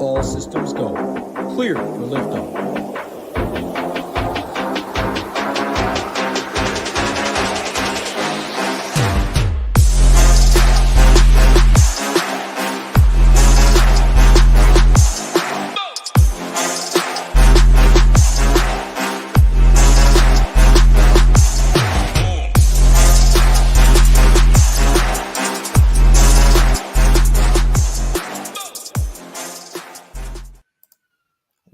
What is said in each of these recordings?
All systems go. Clear for liftoff.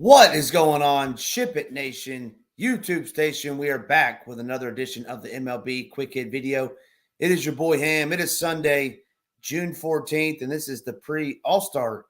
What is going on, SHIPIT Nation YouTube station? We are back with another edition of the MLB Quick Hit video. It is your boy Ham. It is Sunday, June 14th, and this is the pre-All-Star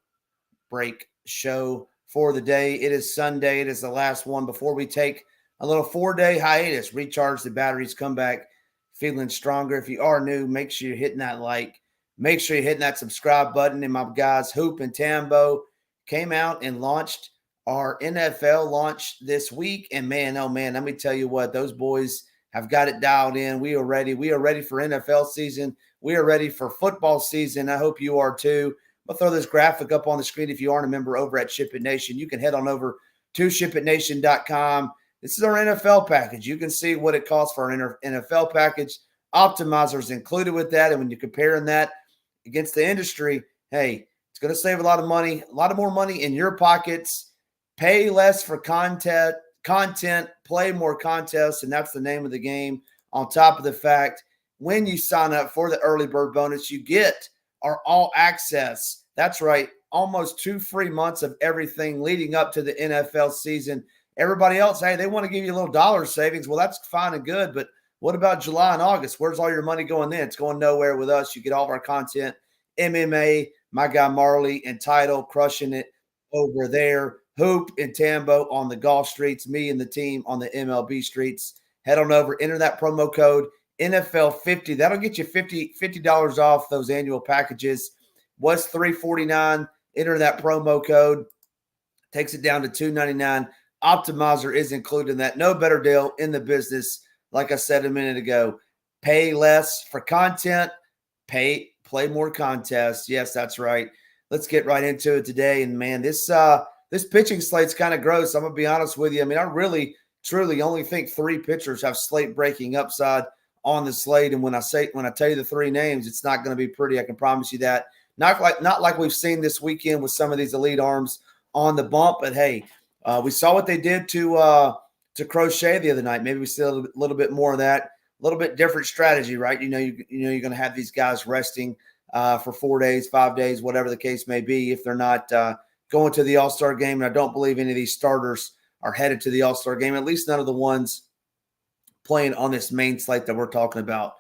break show for the day. It is Sunday. It is the last one before we take a little 4-day hiatus, recharge the batteries, come back feeling stronger. If you are new, make sure you're hitting that like. Make sure you're hitting that subscribe button. And my guys, Hoop and Tambo, came out and launched our NFL launch this week. And man, oh man, let me tell you what, those boys have got it dialed in. We are ready. We are ready for NFL season. We are ready for football season. I hope you are too. I'll throw this graphic up on the screen. If you aren't a member over at SHIPIT Nation, you can head on over to SHIPITNation.com. This is our NFL package. You can see what it costs for our NFL package. Optimizer is included with that. And when you're comparing that against the industry, hey, it's going to save a lot of money, a lot of more money in your pockets. Pay less for content, play more contests, and that's the name of the game. On top of the fact, when you sign up for the early bird bonus, you get our all access. That's right, almost 2 free months of everything leading up to the NFL season. Everybody else, hey, they want to give you a little dollar savings. Well, that's fine and good, but what about July and August? Where's all your money going then? It's going nowhere with us. You get all of our content, MMA, my guy Marley and Title crushing it over there. Hoop and Tambo on the golf streets, me and the team on the MLB streets. Head on over, enter that promo code NFL50. That'll get you $50 off those annual packages. Was $349. Enter that promo code. Takes it down to $299. Optimizer is included in that. No better deal in the business. Like I said a minute ago, pay less for content, play more contests. Yes, that's right. Let's get right into it today. And man, this pitching slate's kind of gross. I'm going to be honest with you. I mean, I really, truly only think 3 pitchers have slate breaking upside on the slate. And when I tell you the 3 names, it's not going to be pretty. I can promise you that. Not like we've seen this weekend with some of these elite arms on the bump. But hey, we saw what they did to Crochet the other night. Maybe we see a little bit more of that. A little bit different strategy, right? You know you're going to have these guys resting for 4 days, 5 days, whatever the case may be, if they're not going to the All-Star game. And I don't believe any of these starters are headed to the All-Star game, at least none of the ones playing on this main slate that we're talking about.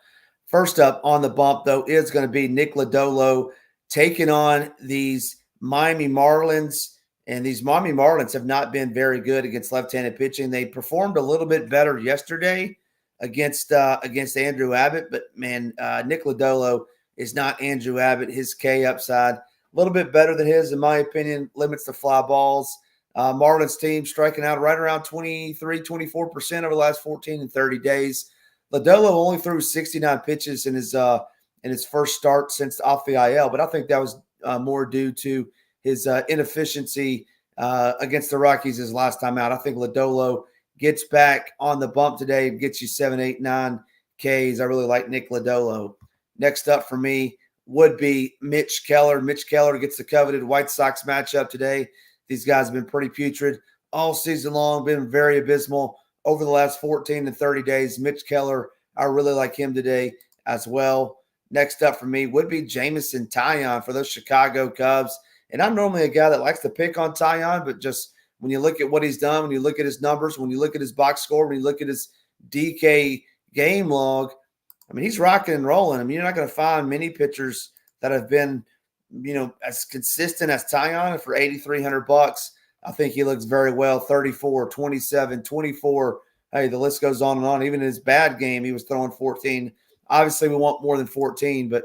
First up on the bump, though, is going to be Nick Lodolo taking on these Miami Marlins. And these Miami Marlins have not been very good against left-handed pitching. They performed a little bit better yesterday against Andrew Abbott. But, man, Nick Lodolo is not Andrew Abbott. His K upside a little bit better than his, in my opinion, limits the fly balls. Marlins team striking out right around 24% over the last 14 and 30 days. Lodolo only threw 69 pitches in his first start since off the IL, but I think that was more due to his inefficiency against the Rockies his last time out. I think Lodolo gets back on the bump today, gets you 7, 8, 9 Ks. I really like Nick Lodolo. Next up for me would be Mitch Keller. Mitch Keller gets the coveted White Sox matchup today. These guys have been pretty putrid all season long, been very abysmal over the last 14 to 30 days. Mitch Keller, I really like him today as well. Next up for me would be Jameson Taillon for those Chicago Cubs. And I'm normally a guy that likes to pick on Taillon, but just when you look at what he's done, when you look at his numbers, when you look at his box score, when you look at his DK game log, I mean, he's rocking and rolling. I mean, you're not going to find many pitchers that have been, as consistent as Taillon for $8,300. I think he looks very well. 34, 27, 24. Hey, the list goes on and on. Even in his bad game, he was throwing 14. Obviously, we want more than 14, but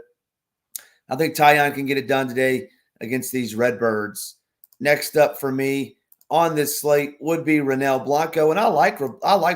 I think Taillon can get it done today against these Redbirds. Next up for me on this slate would be Ronel Blanco, and I like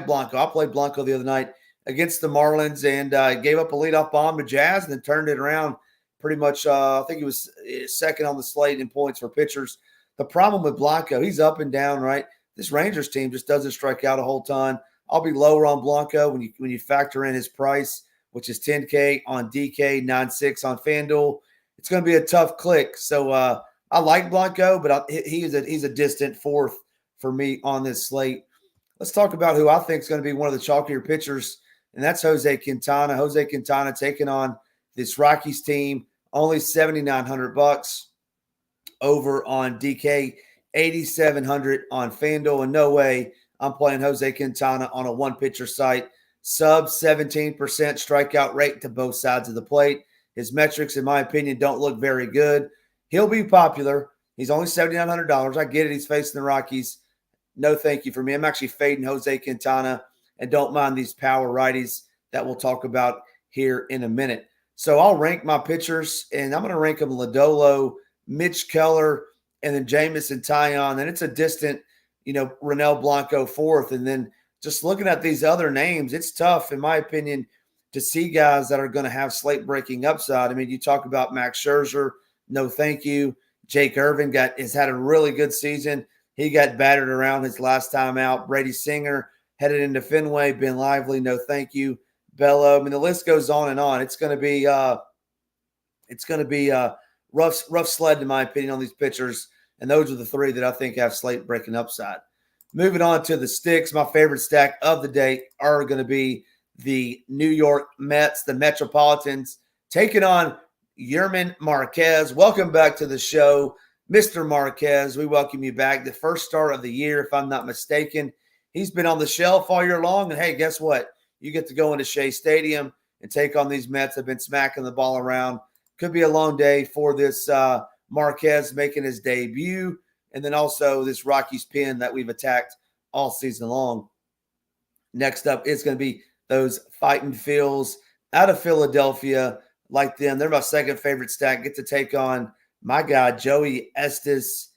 Blanco. I played Blanco the other night against the Marlins and gave up a leadoff bomb to Jazz and then turned it around pretty much. I think he was second on the slate in points for pitchers The problem with Blanco, he's up and down, right? This Rangers team just doesn't strike out a whole ton. I'll be lower on Blanco when you factor in his price, which is $10K on DK, 9.6 on FanDuel. It's going to be a tough click. So I like Blanco, but he's a distant fourth for me on this slate. Let's talk about who I think is going to be one of the chalkier pitchers, and that's Jose Quintana. Jose Quintana taking on this Rockies team, only $7,900 over on DK, 8,700 on FanDuel, and no way I'm playing Jose Quintana on a one-pitcher site. Sub 17% strikeout rate to both sides of the plate. His metrics, in my opinion, don't look very good. He'll be popular. He's only $7,900. I get it. He's facing the Rockies. No thank you for me. I'm actually fading Jose Quintana and don't mind these power righties that we'll talk about here in a minute. So I'll rank my pitchers, and I'm going to rank them Lodolo, Mitch Keller, and then Jamison Taillon. And it's a distant, Ronel Blanco fourth. And then just looking at these other names, it's tough, in my opinion, to see guys that are going to have slate-breaking upside. I mean, you talk about Max Scherzer, no thank you. Jake Irvin has had a really good season. He got battered around his last time out. Brady Singer headed into Fenway. Ben Lively, no thank you. Bello. I mean, the list goes on and on. It's going to be rough sled, in my opinion, on these pitchers. And those are the three that I think have slate breaking upside. Moving on to the sticks, my favorite stack of the day are going to be the New York Mets, the Metropolitans, taking on Yerman Marquez. Welcome back to the show, Mr. Marquez. We welcome you back. The first start of the year, if I'm not mistaken. He's been on the shelf all year long. And, hey, guess what? You get to go into Shea Stadium and take on these Mets. Have been smacking the ball around. Could be a long day for this Marquez making his debut. And then also this Rockies pin that we've attacked all season long. Next up, it's going to be those Fighting Phils out of Philadelphia. Like them, they're my second favorite stack. Get to take on my guy, Joey Estes.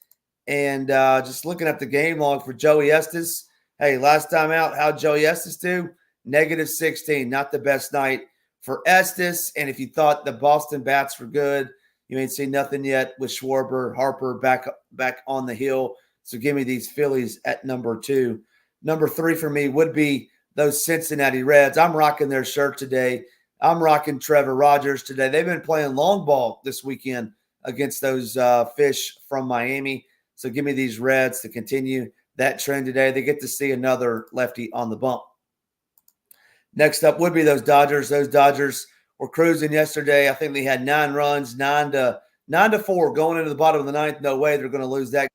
And just looking at the game log for Joey Estes, hey, last time out, how'd Joey Estes do? -16. Not the best night for Estes. And if you thought the Boston bats were good, you ain't seen nothing yet with Schwarber, Harper back on the hill. So give me these Phillies at number 2. Number 3 for me would be those Cincinnati Reds. I'm rocking their shirt today. I'm rocking Trevor Rogers today. They've been playing long ball this weekend against those fish from Miami. So give me these Reds to continue that trend today. They get to see another lefty on the bump. Next up would be those Dodgers. Those Dodgers were cruising yesterday. I think they had 9 runs, 9-4 going into the bottom of the ninth. No way they're going to lose that.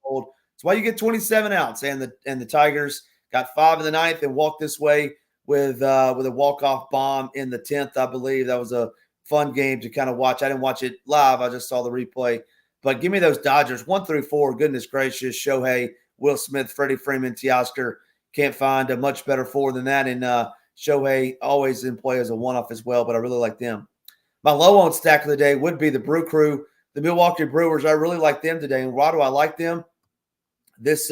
That's why you get 27 outs. And the Tigers got 5 in the ninth and walked this way with a walk-off bomb in the 10th, I believe. That was a fun game to kind of watch. I didn't watch it live. I just saw the replay. But give me those Dodgers, 1 through 4. Goodness gracious. Shohei, Will Smith, Freddie Freeman, Teoscar. Can't find a much better 4 than that. And Shohei always in play as a one-off as well, but I really like them. My low-owned stack of the day would be the Brew Crew, the Milwaukee Brewers. I really like them today. And why do I like them? This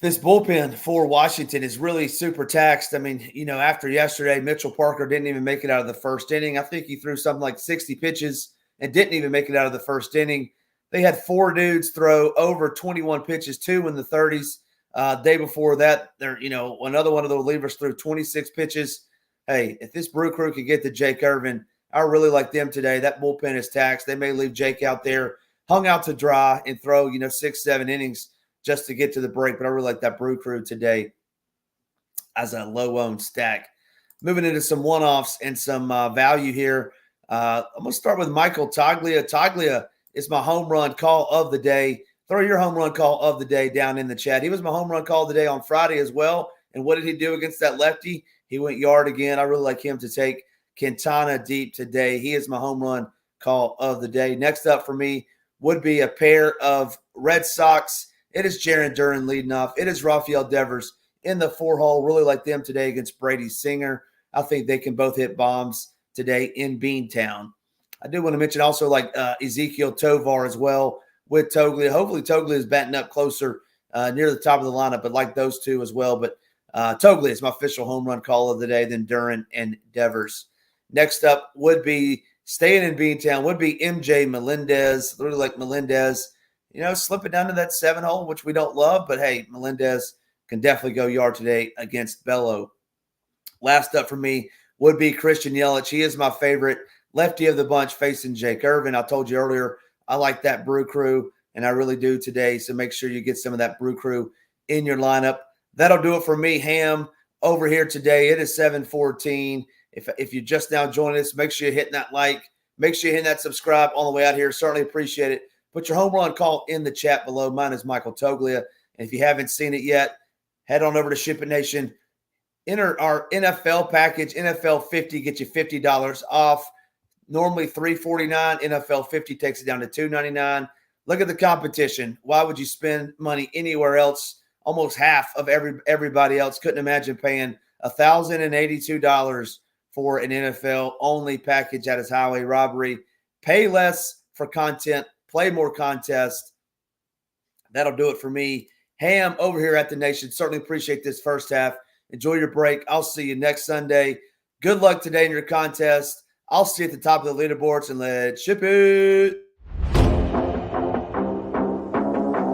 bullpen for Washington is really super taxed. I mean, after yesterday, Mitchell Parker didn't even make it out of the first inning. I think he threw something like 60 pitches and didn't even make it out of the first inning. They had 4 dudes throw over 21 pitches, 2 in the 30s. Day before that, another one of the relievers threw 26 pitches. Hey, if this Brew Crew could get to Jake Irvin, I really like them today. That bullpen is taxed. They may leave Jake out there, hung out to dry, and throw 6-7 innings just to get to the break. But I really like that Brew Crew today as a low-owned stack. Moving into some one-offs and some value here. I'm going to start with Michael Toglia. Toglia is my home run call of the day. Throw your home run call of the day down in the chat. He was my home run call of the day on Friday as well. And what did he do against that lefty? He went yard again. I really like him to take Quintana deep today. He is my home run call of the day. Next up for me would be a pair of Red Sox. It is Jarren Duran leading off. It is Rafael Devers in the 4-hole. Really like them today against Brady Singer. I think they can both hit bombs today in Beantown. I do want to mention also like Ezekiel Tovar as well with Toglia. Hopefully Toglia is batting up closer near the top of the lineup, but like those two as well. But Toglia is my official home run call of the day, then Duran and Devers. Next up would be, staying in Beantown, would be MJ Melendez. Really like Melendez. slip it down to that 7 hole, which we don't love. But, hey, Melendez can definitely go yard today against Bello. Last up for me would be Christian Yelich. He is my favorite lefty of the bunch facing Jake Irvin. I told you earlier I like that Brew Crew, and I really do today. So make sure you get some of that Brew Crew in your lineup. That'll do it for me, Ham, over here today. It is 7:14. If you just now joined us, make sure you're hitting that like. Make sure you're hitting that subscribe on the way out here. Certainly appreciate it. Put your home run call in the chat below. Mine is Michael Toglia. And if you haven't seen it yet, head on over to SHIPIT Nation. Enter our NFL package, NFL 50, get you $50 off. Normally $349. NFL 50 takes it down to $299. Look at the competition. Why would you spend money anywhere else? Almost half of everybody else couldn't imagine paying $1,082 for an NFL-only package that is highway robbery. Pay less for content. Play more contest. That'll do it for me. Ham over here at the Nation. Certainly appreciate this first half. Enjoy your break. I'll see you next Sunday. Good luck today in your contest. I'll see you at the top of the leaderboards, and let's ship it.